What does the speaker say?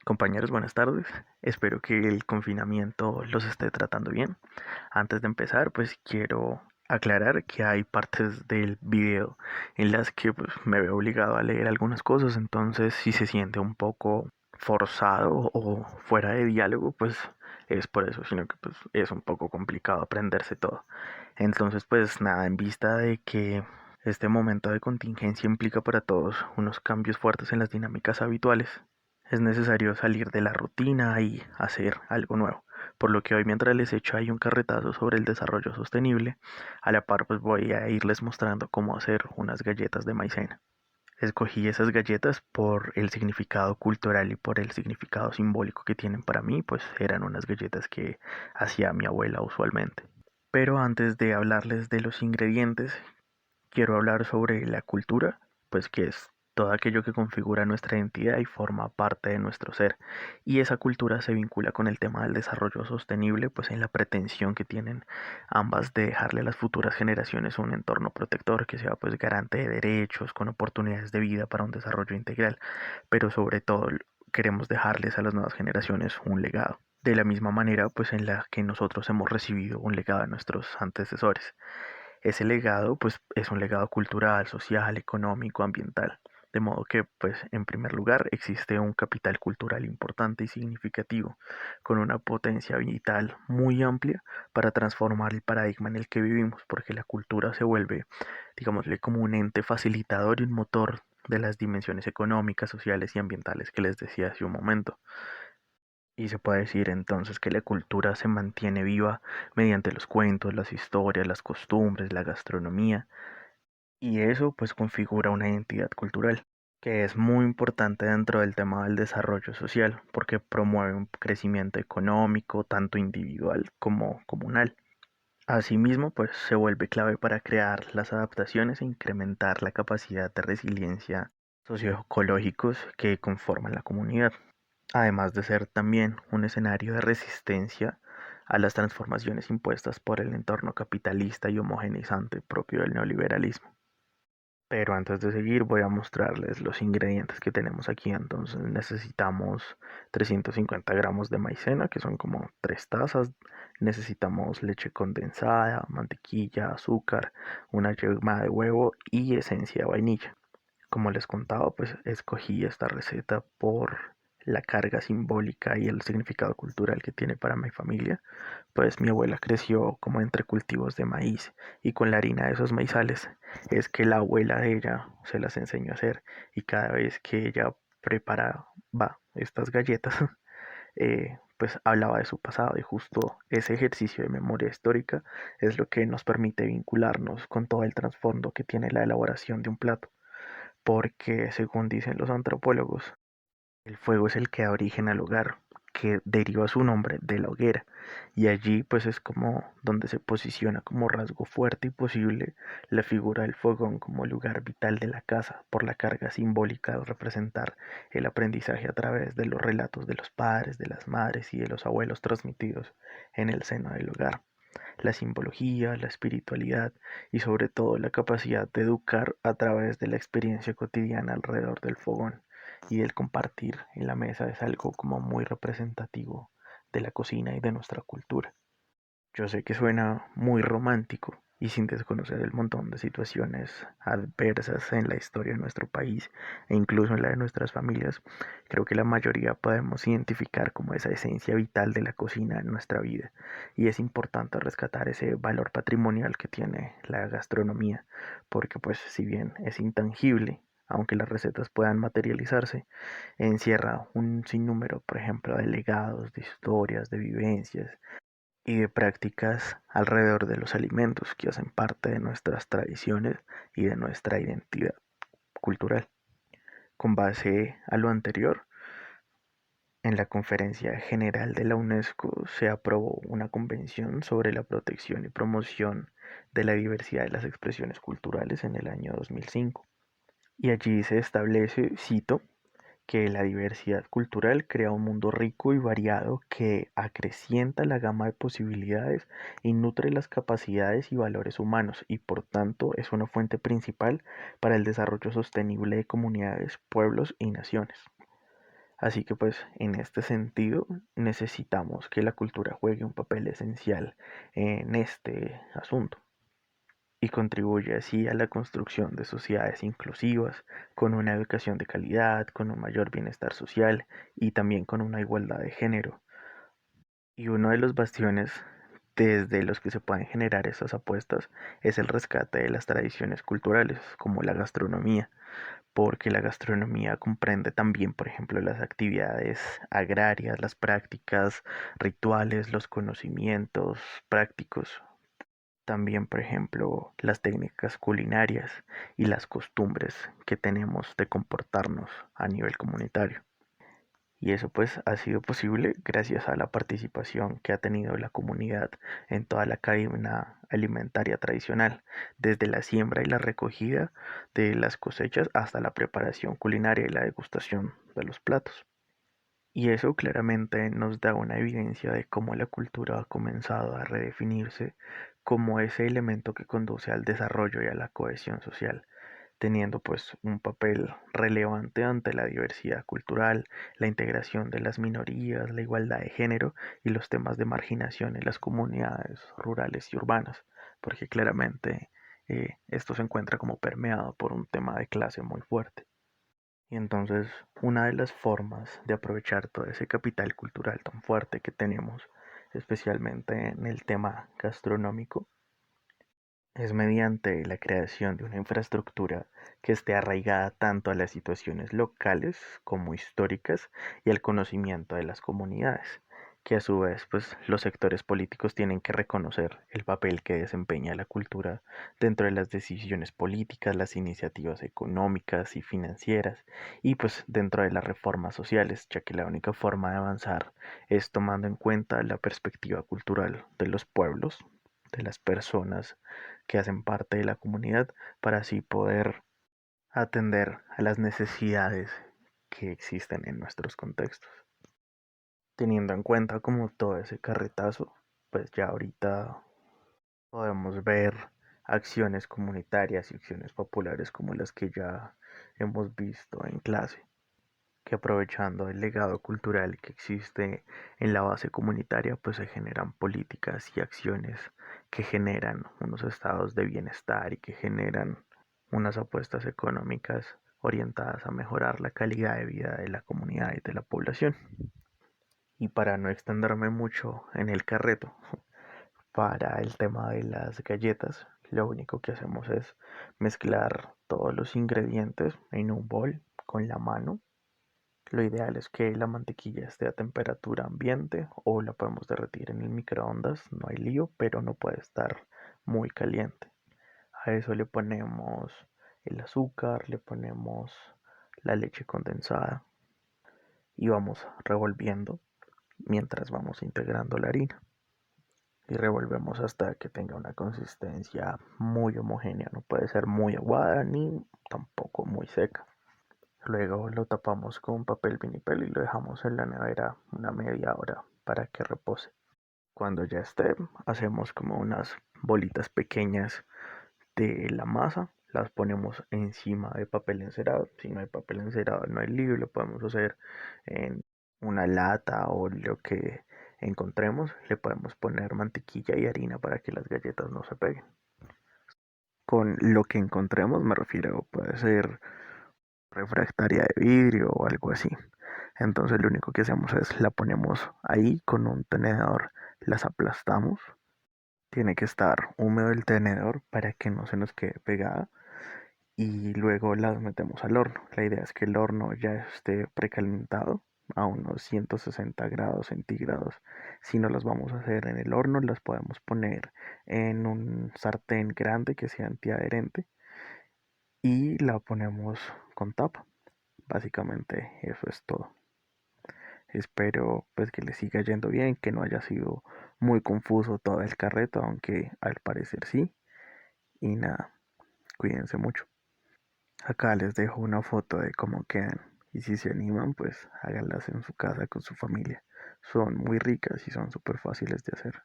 Compañeros, buenas tardes. Espero que el confinamiento los esté tratando bien. Antes de empezar, pues quiero aclarar que hay partes del video en las que pues, me veo obligado a leer algunas cosas, entonces si se siente un poco forzado o fuera de diálogo, pues es por eso, sino que pues es un poco complicado aprenderse todo. Entonces, pues nada, en vista de que este momento de contingencia implica para todos unos cambios fuertes en las dinámicas habituales, es necesario salir de la rutina y hacer algo nuevo. Por lo que hoy mientras les echo ahí un carretazo sobre el desarrollo sostenible, a la par pues voy a irles mostrando cómo hacer unas galletas de maicena. Escogí esas galletas por el significado cultural y por el significado simbólico que tienen para mí, pues eran unas galletas que hacía mi abuela usualmente. Pero antes de hablarles de los ingredientes, quiero hablar sobre la cultura, pues que es todo aquello que configura nuestra identidad y forma parte de nuestro ser. Y esa cultura se vincula con el tema del desarrollo sostenible, pues en la pretensión que tienen ambas de dejarle a las futuras generaciones un entorno protector que sea pues garante de derechos, con oportunidades de vida para un desarrollo integral, pero sobre todo queremos dejarles a las nuevas generaciones un legado. De la misma manera, pues en la que nosotros hemos recibido un legado de nuestros antecesores. Ese legado, pues, es un legado cultural, social, económico, ambiental. De modo que, pues, en primer lugar, existe un capital cultural importante y significativo, con una potencia vital muy amplia para transformar el paradigma en el que vivimos, porque la cultura se vuelve, digámosle, como un ente facilitador y un motor de las dimensiones económicas, sociales y ambientales que les decía hace un momento. Y se puede decir entonces que la cultura se mantiene viva mediante los cuentos, las historias, las costumbres, la gastronomía, y eso pues configura una identidad cultural, que es muy importante dentro del tema del desarrollo social, porque promueve un crecimiento económico, tanto individual como comunal. Asimismo, pues se vuelve clave para crear las adaptaciones e incrementar la capacidad de resiliencia socioecológicos que conforman la comunidad, además de ser también un escenario de resistencia a las transformaciones impuestas por el entorno capitalista y homogeneizante propio del neoliberalismo. Pero antes de seguir voy a mostrarles los ingredientes que tenemos aquí. Entonces necesitamos 350 gramos de maicena, que son como 3 tazas. Necesitamos leche condensada, mantequilla, azúcar, una yema de huevo y esencia de vainilla. Como les contaba, pues escogí esta receta por la carga simbólica y el significado cultural que tiene para mi familia, pues mi abuela creció como entre cultivos de maíz y con la harina de esos maizales es que la abuela de ella se las enseñó a hacer, y cada vez que ella preparaba estas galletas, pues hablaba de su pasado, y justo ese ejercicio de memoria histórica es lo que nos permite vincularnos con todo el trasfondo que tiene la elaboración de un plato, porque según dicen los antropólogos, el fuego es el que da origen al hogar, que deriva su nombre de la hoguera, y allí pues es como donde se posiciona como rasgo fuerte y posible la figura del fogón como lugar vital de la casa, por la carga simbólica de representar el aprendizaje a través de los relatos de los padres, de las madres y de los abuelos transmitidos en el seno del hogar. La simbología, la espiritualidad y sobre todo la capacidad de educar a través de la experiencia cotidiana alrededor del fogón y del compartir en la mesa es algo como muy representativo de la cocina y de nuestra cultura. Yo sé que suena muy romántico y sin desconocer el montón de situaciones adversas en la historia de nuestro país e incluso en la de nuestras familias, creo que la mayoría podemos identificar como esa esencia vital de la cocina en nuestra vida, y es importante rescatar ese valor patrimonial que tiene la gastronomía, porque pues si bien es intangible, aunque las recetas puedan materializarse, encierra un sinnúmero, por ejemplo, de legados, de historias, de vivencias y de prácticas alrededor de los alimentos que hacen parte de nuestras tradiciones y de nuestra identidad cultural. Con base a lo anterior, en la Conferencia General de la UNESCO se aprobó una convención sobre la protección y promoción de la diversidad de las expresiones culturales en el año 2005. Y allí se establece, cito, que la diversidad cultural crea un mundo rico y variado que acrecienta la gama de posibilidades y nutre las capacidades y valores humanos, y por tanto es una fuente principal para el desarrollo sostenible de comunidades, pueblos y naciones. Así que pues en este sentido necesitamos que la cultura juegue un papel esencial en este asunto y contribuye así a la construcción de sociedades inclusivas, con una educación de calidad, con un mayor bienestar social y también con una igualdad de género. Y uno de los bastiones desde los que se pueden generar esas apuestas es el rescate de las tradiciones culturales, como la gastronomía, porque la gastronomía comprende también, por ejemplo, las actividades agrarias, las prácticas rituales, los conocimientos prácticos, también, por ejemplo, las técnicas culinarias y las costumbres que tenemos de comportarnos a nivel comunitario. Y eso pues ha sido posible gracias a la participación que ha tenido la comunidad en toda la cadena alimentaria tradicional, desde la siembra y la recogida de las cosechas hasta la preparación culinaria y la degustación de los platos. Y eso claramente nos da una evidencia de cómo la cultura ha comenzado a redefinirse como ese elemento que conduce al desarrollo y a la cohesión social, teniendo pues un papel relevante ante la diversidad cultural, la integración de las minorías, la igualdad de género y los temas de marginación en las comunidades rurales y urbanas, porque claramente esto se encuentra como permeado por un tema de clase muy fuerte. Y entonces, una de las formas de aprovechar todo ese capital cultural tan fuerte que tenemos, especialmente en el tema gastronómico, es mediante la creación de una infraestructura que esté arraigada tanto a las situaciones locales como históricas y al conocimiento de las comunidades, que a su vez pues los sectores políticos tienen que reconocer el papel que desempeña la cultura dentro de las decisiones políticas, las iniciativas económicas y financieras y pues dentro de las reformas sociales, ya que la única forma de avanzar es tomando en cuenta la perspectiva cultural de los pueblos, de las personas que hacen parte de la comunidad para así poder atender a las necesidades que existen en nuestros contextos. Teniendo en cuenta como todo ese carretazo, pues ya ahorita podemos ver acciones comunitarias y acciones populares como las que ya hemos visto en clase, que aprovechando el legado cultural que existe en la base comunitaria, pues se generan políticas y acciones que generan unos estados de bienestar y que generan unas apuestas económicas orientadas a mejorar la calidad de vida de la comunidad y de la población. Y para no extenderme mucho en el carreto, para el tema de las galletas, lo único que hacemos es mezclar todos los ingredientes en un bol con la mano. Lo ideal es que la mantequilla esté a temperatura ambiente o la podemos derretir en el microondas, no hay lío, pero no puede estar muy caliente. A eso le ponemos el azúcar, le ponemos la leche condensada y vamos revolviendo mientras vamos integrando la harina. Y revolvemos hasta que tenga una consistencia muy homogénea, no puede ser muy aguada ni tampoco muy seca. Luego lo tapamos con papel vinipel y lo dejamos en la nevera una media hora para que repose. Cuando ya esté, hacemos como unas bolitas pequeñas de la masa, las ponemos encima de papel encerado. Si no hay papel encerado, no hay lío, lo podemos hacer en una lata o lo que encontremos. Le podemos poner mantequilla y harina para que las galletas no se peguen. Con lo que encontremos me refiero, puede ser refractaria de vidrio o algo así. Entonces lo único que hacemos es la ponemos ahí con un tenedor, las aplastamos. Tiene que estar húmedo el tenedor para que no se nos quede pegada y luego las metemos al horno. La idea es que el horno ya esté precalentado a unos 160 grados centígrados. Si no las vamos a hacer en el horno, las podemos poner en un sartén grande que sea antiadherente y la ponemos con tapa. Básicamente eso es todo. Espero pues que les siga yendo bien, que no haya sido muy confuso todo el carreto, aunque al parecer sí. Y nada, cuídense mucho. Acá les dejo una foto de cómo quedan. Y si se animan, pues háganlas en su casa con su familia. Son muy ricas y son súper fáciles de hacer.